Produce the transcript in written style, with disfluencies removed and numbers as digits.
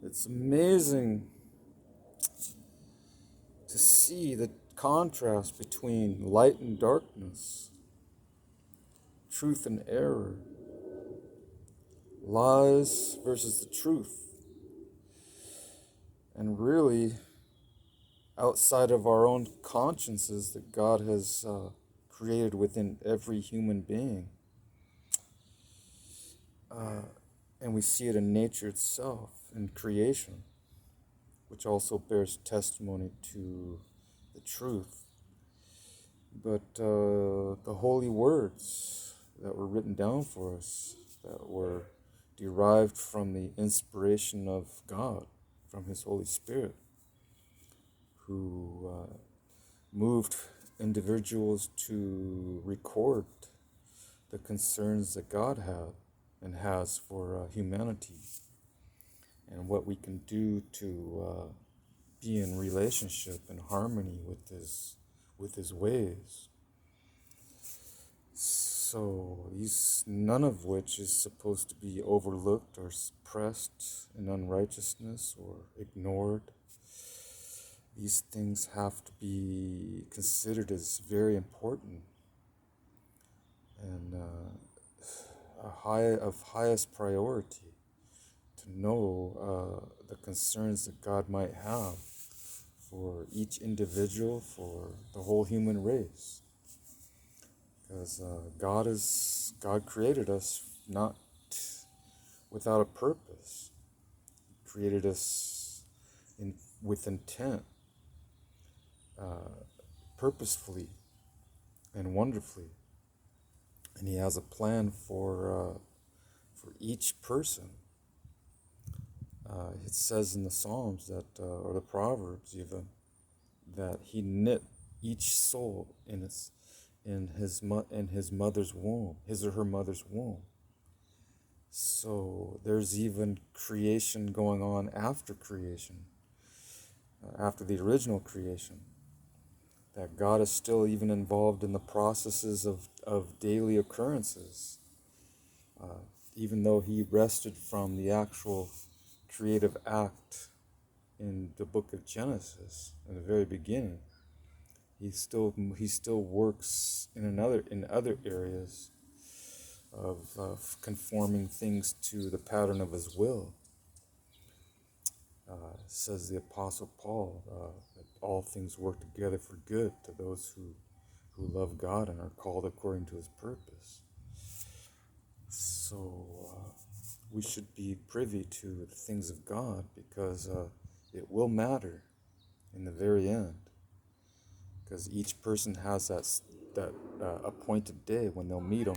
It's amazing to see the contrast between light and darkness, truth and error, lies versus the truth. And really, outside of our own consciences that God has created within every human being. And we see it in nature itself, in creation, which also bears testimony to the truth. But the holy words that were written down for us, that were derived from the inspiration of God, from His Holy Spirit, who moved individuals to record the concerns that God had and has for humanity, and what we can do to be in relationship and harmony with His ways. So none of which is supposed to be overlooked or suppressed in unrighteousness or ignored. These things have to be considered as very important and of highest priority to know the concerns that God might have for each individual, for the whole human race. Because God created us not without a purpose. He created us with intent, purposefully and wonderfully. And He has a plan for each person. It says in the Psalms that, or the Proverbs even, that He knit each soul in his mother's womb, his or her mother's womb. So there's even creation going on after creation, after the original creation. That God is still even involved in the processes of daily occurrences, even though He rested from the actual creative act in the book of Genesis in the very beginning. He still works in other areas of conforming things to the pattern of His will. Says the Apostle Paul that all things work together for good to those who love God and are called according to His purpose. So we should be privy to the things of God, because it will matter in the very end. Because each person has that appointed day when they'll meet Him.